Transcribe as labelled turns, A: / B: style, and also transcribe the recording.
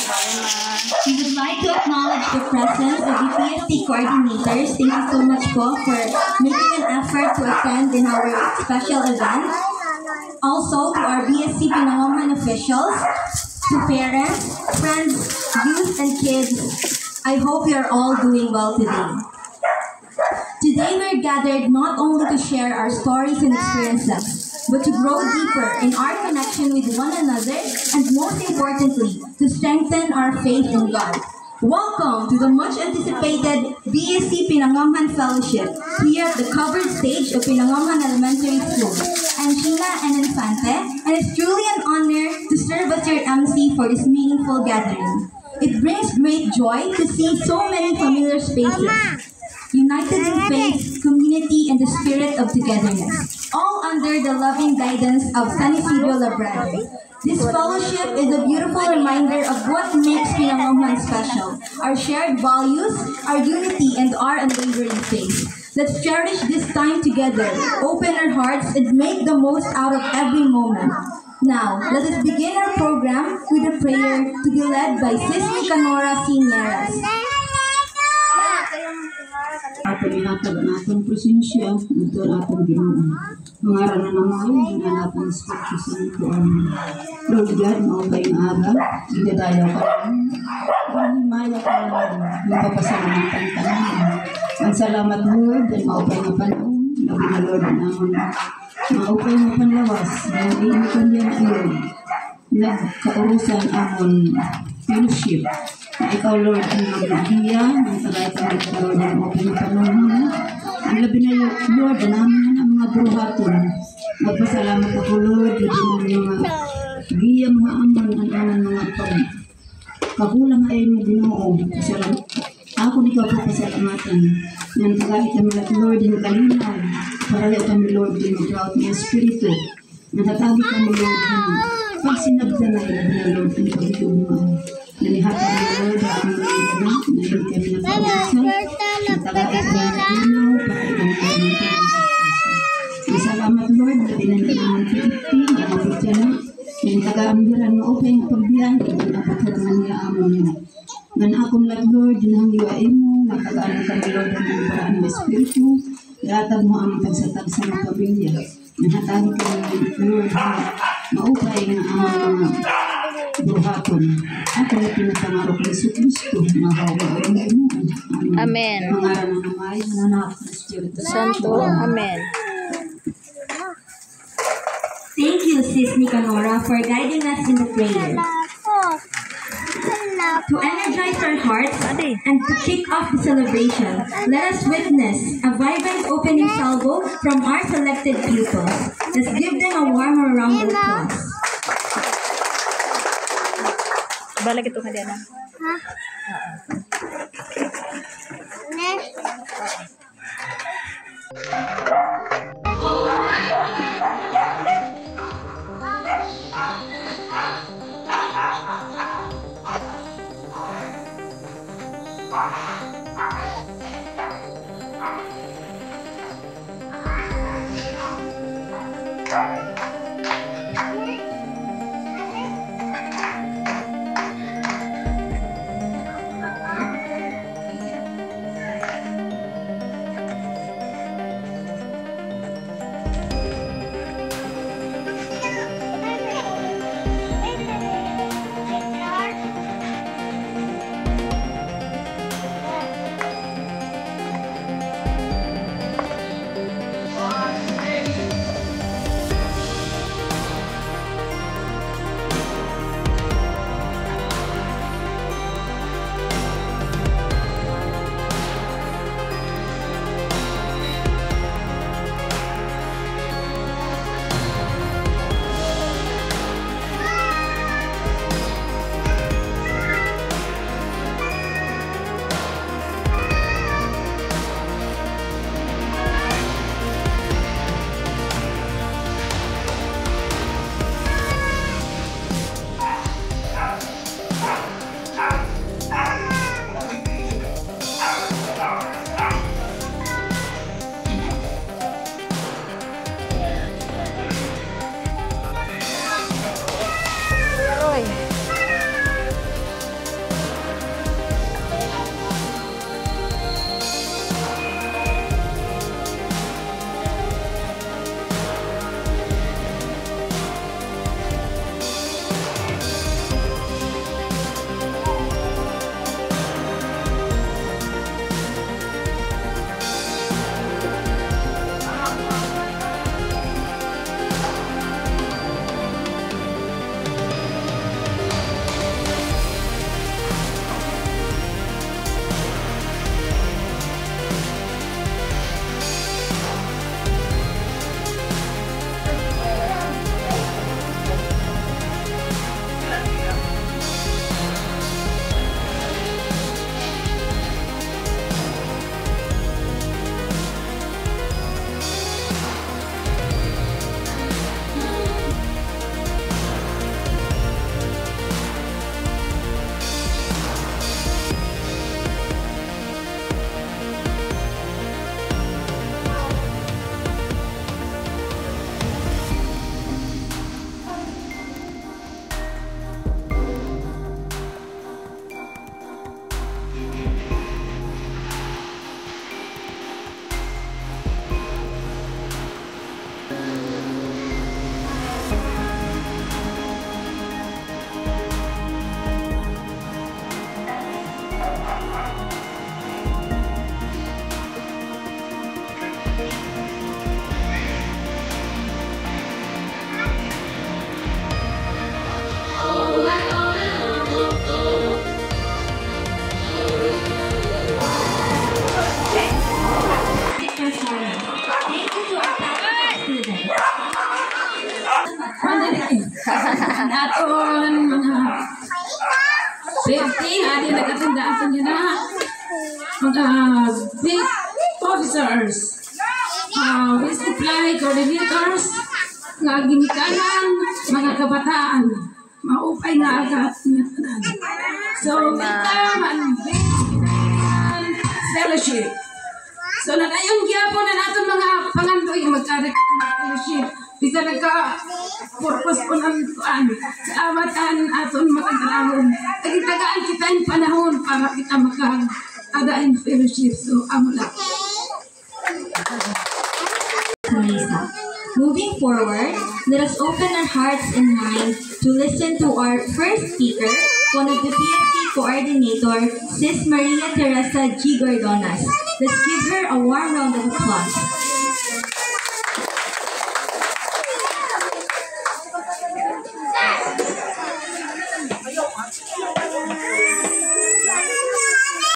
A: We would like to acknowledge the presence of the PST coordinators. Thank you so much po for making an effort to attend in our special event. Also to our BSC Pinangongan officials, to parents, friends, youth, and kids, I hope you are all doing well today. Today we're gathered not only to share our stories and experiences, but to grow deeper in our connection with one another and most importantly, to strengthen our faith in God. Welcome to the much anticipated BSC Pinangongan Fellowship here at the covered stage of Pinangongan Elementary School. I'm Sheila N. Infante, and it's truly an honor to serve as your MC for this meaningful gathering. It brings great joy to see so many familiar spaces, united in faith, community, and the spirit of togetherness, all under the loving guidance of San Isidro Labrador. This fellowship is a beautiful reminder of what makes Pinangongan special, our shared values, our unity, and our unwavering faith. Let's cherish this time together, open our hearts, and make the most out of every moment. Now, let us begin our program with a prayer to be led by Sis Nicanora Sieneras.
B: Ato binatag ang atong presensya, ito ang atong Ginoo. Mangaran na naman, ang atong Espiritu Santo. Lord God, maubay nga aga, gidadayaw ka lang. Maya ka lang, mapapasalamatan ka lang. Ang salamat Lord, ay maubay nga panahon, labi na Lord naman. Maubay nga panlawas, nag-iinukan yan Lord. Nagkaurusan amon fellowship. Na ikaw, Lord, ang magbibiya, ang tagay-tagay ka, Lord, ang mga panahon. Ang labi na, Lord, namin ang mga buhaton. Magpasalamat ako, Lord, yung mga biya mga amon, ang amon mga kagulang ay mo Ginoo. Pasalamat. Ako di ka po pasalamatan. Yang tagay kami, Lord, yung kalinaw. Para kami, Lord, yung mag-rout ng Espiritu. Natatagi kami, Lord, yung pagsinabda na Lord, ang pagtulungan. Nalihatan ng Lord, ang mga iba, nalihatan kami ng pag-usap, natagay kami ng ilaw, para ikang kami ng Masalamat Lord, na pinananaman ko iti, ang mabutya na, yung taga-ambiran mo, okay, ang pagbiyan, yung napagkarangan niya amo niya. Ngan akong lag Lord, yun ang iwain mo, natagaan kami Lord, ang mga paraan ng Espiritu, iatag mo ang tagsatag sa mga pamilya. Nahatagi kami Lord, maupay na ang mga buhaton. Ako na pinatangaro kay Kristo, mahawa ang Ginoo.
C: Amen.
B: Mangaran na namay, nanak ng Espiritu
C: Santo. Amen.
A: Thank you, Sis Nicanora, for guiding us in the prayer. To energize our hearts and to kick off the celebration, let us witness a vibrant opening salvo from our selected pupils. Let's give them a warmer round of applause.
C: Balik ito ka din.
D: Birthday, adi nagatandaan sa niyo na. Mga big officers, supply coordinators, nga ginikanan, mga kabataan, maupay nga agad. So, kita man, fellowship. So, nadayon gyapon na natin mga pangandoy magkadak ng fellowship. Bisa nagka-purpose po ng tuan. Sa amatan aton makagalahon. Nagitagaan kita yung panahon para kita makakadaan fellowship. So, amo lang.
A: Melissa. Moving forward, let us open our hearts and minds to listen to our first speaker, one of the PFC coordinator, Sis Maria Teresa G. Gordonas. Let's give her a warm round of applause.